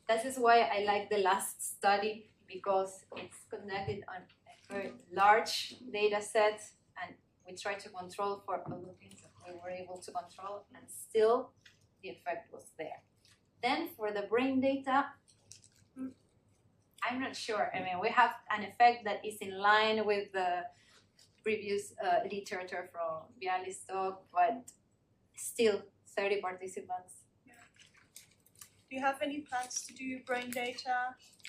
that is why I like the last study, because it's conducted on a very large data set, and we try to control for all the things that we were able to control, and still the effect was there. Then for the brain data, I'm not sure. We have an effect that is in line with the previous literature from Bialystok, but still 30 participants. Do you have any plans to do brain data,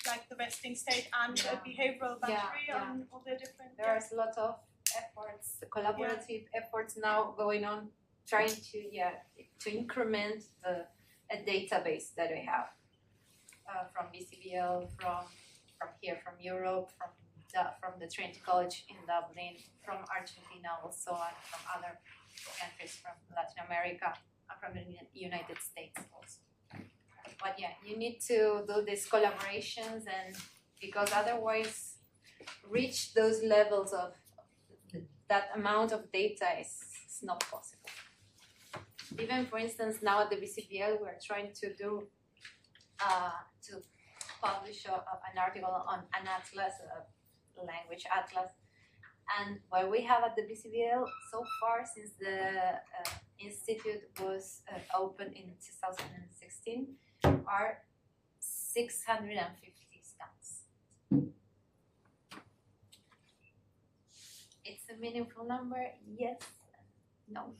like the resting state and a behavioral battery on all the different? There's a lot of efforts, collaborative efforts now going on, trying to increment a database that we have from BCBL, from here, from Europe, from the Trinity College in Dublin, from Argentina also, and from other countries from Latin America, and from the United States also. But yeah, you need to do these collaborations, and because otherwise reach those levels of that amount of data is not possible. Even for instance, now at the BCBL, we're trying to do to publish an article on an atlas, a language atlas, and what we have at the BCBL so far, since the institute was opened in 2016, are 650 scans. It's a meaningful number, yes, no,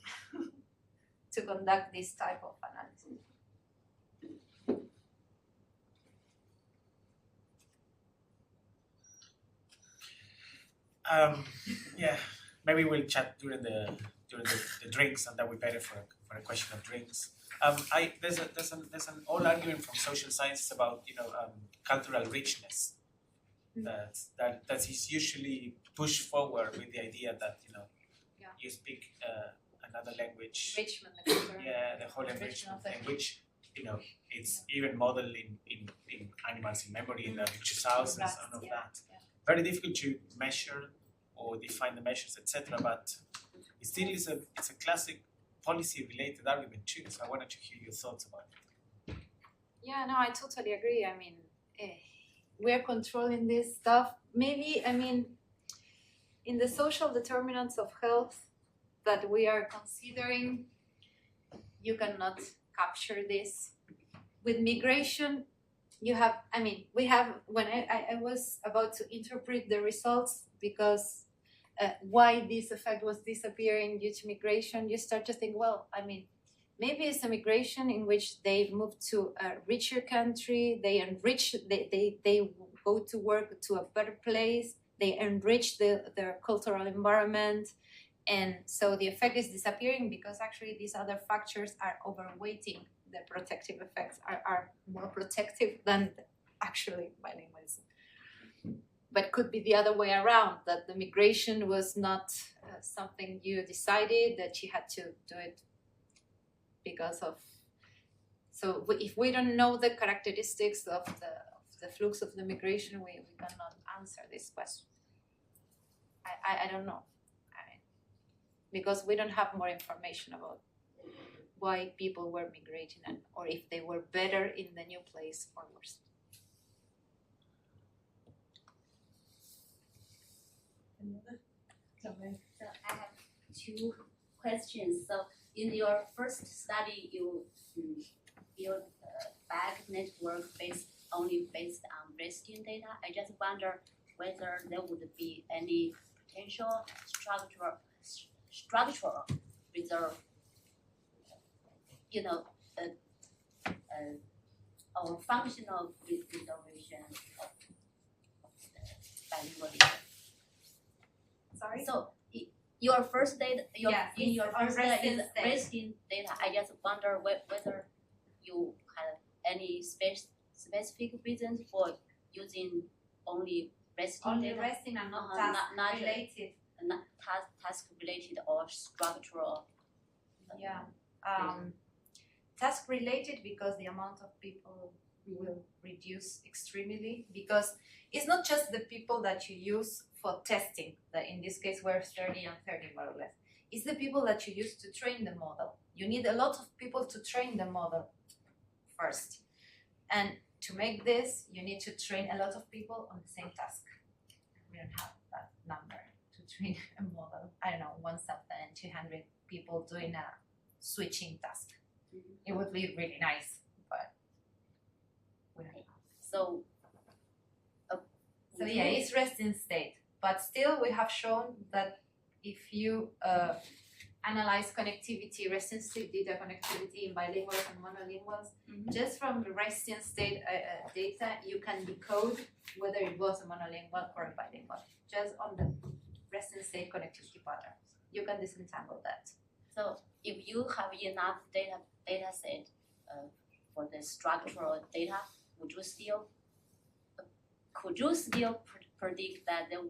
to conduct this type of analysis. Yeah, maybe we'll chat during the drinks, and that would be better for a question of drinks. There's an old argument from social sciences about cultural richness that is usually pushed forward with the idea that you speak another language. Enrichment. The whole enrichment thing, which it's even modeled in animals in memory, in the picture houses and all of that. Very difficult to measure or define the measures, etc. But it still is it's a classic policy-related argument too. So I wanted to hear your thoughts about it. Yeah, no, I totally agree. I mean, we're controlling this stuff. Maybe, I mean, in the social determinants of health that we are considering, you cannot capture this. With migration, you have, I mean, we have, when I was about to interpret the results, because why this effect was disappearing due to migration, you start to think, well, I mean, maybe it's a migration in which they moved to a richer country, they enrich, they go to work to a better place, they enrich their cultural environment, and so the effect is disappearing because actually these other factors are overweighting. The protective effects are more protective than actually bilingualism. But could be the other way around, that the migration was not something you decided, that you had to do it because of. So if we don't know the characteristics of the flux of the migration, we cannot answer this question. I don't know. Because we don't have more information about why people were migrating, or if they were better in the new place or worse. So I have two questions. So in your first study, you built a bag network only based on resting data. I just wonder whether there would be any potential structural reserve, or functional reservation of the bilingualism. Sorry? So your first data, your first data is resting resting data. I just wonder whether you have any specific reasons for using only resting Only data. resting and not not related. Not task related or structural. Yeah. Task related because the amount of people will reduce extremely, because it's not just the people that you use for testing, that in this case were 30 and 30 more or less. It's the people that you use to train the model. You need a lot of people to train the model first. And to make this, you need to train a lot of people on the same task. We don't have that number to train a model. I don't know, 1,200 people doing a switching task. It would be really nice, but we don't have. So yeah, it's resting state, but still we have shown that if you, analyze connectivity, resting state data connectivity in bilinguals and monolinguals. Just from the resting state data, you can decode whether it was a monolingual or a bilingual, just on the resting state connectivity pattern. You can disentangle that. So if you have enough data set for the structural data, could you still predict that there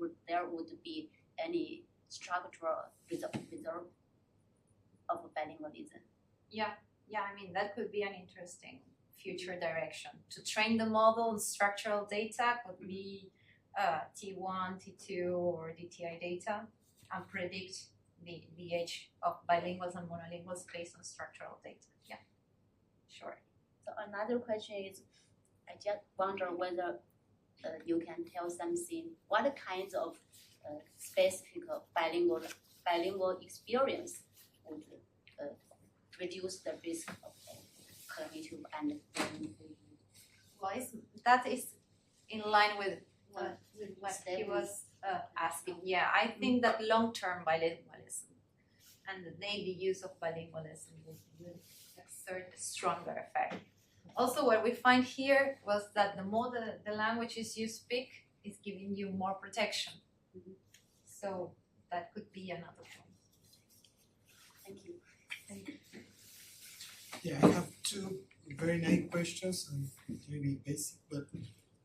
would be any structural result of bilingualism? Yeah, I mean, that could be an interesting future direction. To train the model on structural data could be T1, T2, or DTI data, and predict the age of bilinguals and monolinguals based on structural data. Yeah, sure. So another question is, I just wonder whether you can tell something, what kinds of specific bilingual experience would reduce the risk of cognitive and Well, that is in line with what he was asking. Yeah, I think that long-term bilingualism and the daily use of bilingualism will exert a stronger effect. Also, what we find here was that the more the languages you speak is giving you more protection. So that could be another point. Thank you. Yeah, I have two very nice questions and maybe basic, but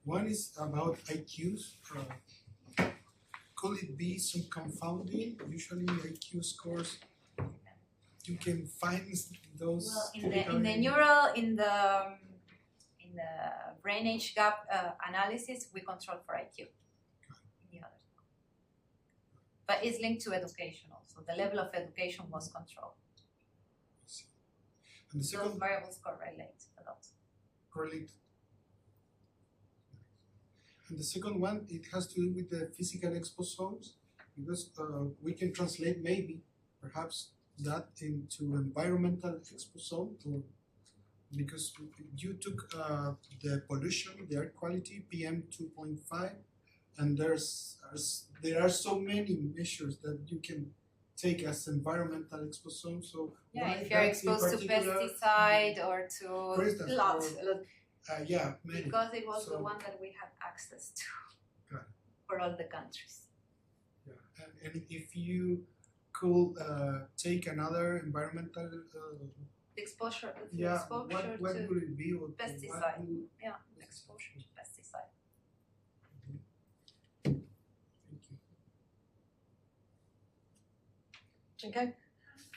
one is about IQs. Could it be some confounding? Usually IQ scores, you can find those. Well, in the brain age gap analysis, we control for IQ. In the other, but it's linked to education also. The level of education was controlled. And the Those second variables correlate a lot. correlate. And the second one, it has to do with the physical exposomes, because we can translate maybe, perhaps, that into environmental exposome, or because you took the pollution, the air quality, PM 2.5, and there are so many measures that you can take as environmental exposome. So Yeah, why if you're that's in exposed to particular- pesticide or to For instance, a lot, yeah, many. because it was the So- one that we had access to Got for all the countries. Yeah, and if you could take another environmental, Exposure, yeah, exposure what to would it be? Or pesticide. what would- Yeah, exposure to pesticide. Thank you. Okay.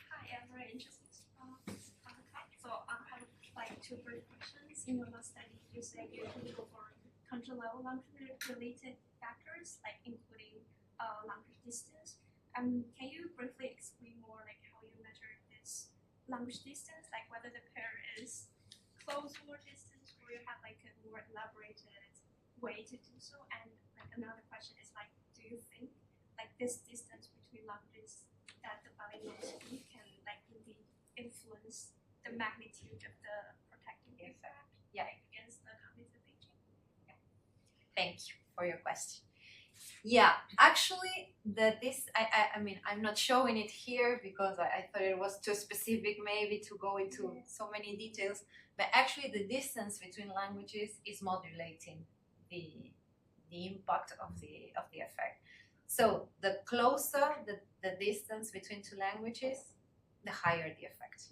Hi, I'm very interested so I have like two brief questions. In your last study, you said you can go for country level language related factors, like including language distance. Can you briefly explain more like how you measure this language distance, like whether the pair is close or distance, or you have like a more elaborated way to do so? And like another question is like, do you think like this distance between languages that the bilinguals speak can like really influence the magnitude of the protective effect against the cognitive aging? Thank you for your question. Yeah, actually, I mean, I'm not showing it here because I thought it was too specific maybe to go into so many details, but actually the distance between languages is modulating the impact of the effect. So the closer the distance between two languages, the higher the effect.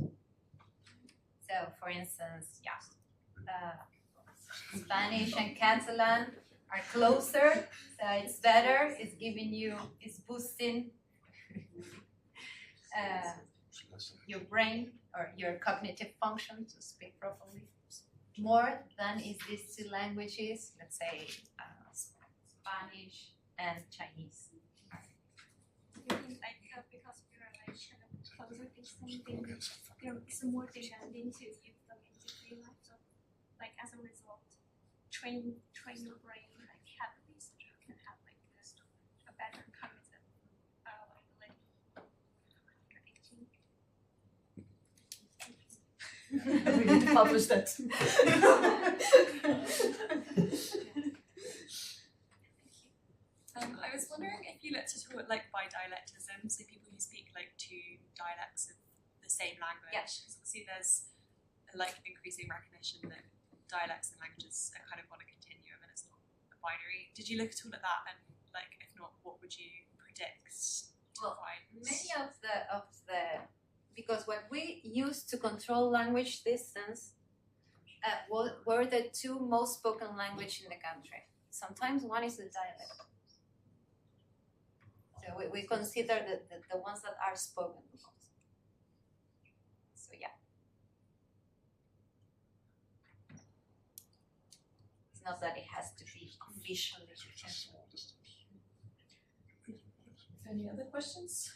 So for instance, Spanish and Catalan are closer, so it's better, it's boosting your brain or your cognitive function to speak properly more than if these two languages, let's say Spanish and Chinese. You think like because you're like kind of closer distance, then it's more demanding to give them into daily life. So like as a result, train your brain like heavily so you can have like this a better cognitive ability. We need to publish that. I was wondering if you looked at all at like bidialectism, so people who speak like two dialects of the same language. Yeah. Because obviously there's a like increasing recognition that dialects and languages are kind of on a continuum and it's not a binary. Did you look at all at that, and like if not, what would you predict to Well, find? many of the because what we used to control language distance were the two most spoken language in the country. Sometimes one is the dialect. So we consider the ones that are spoken the most. So yeah. It's not that it has to be officially. So it's a small distance. Any other questions?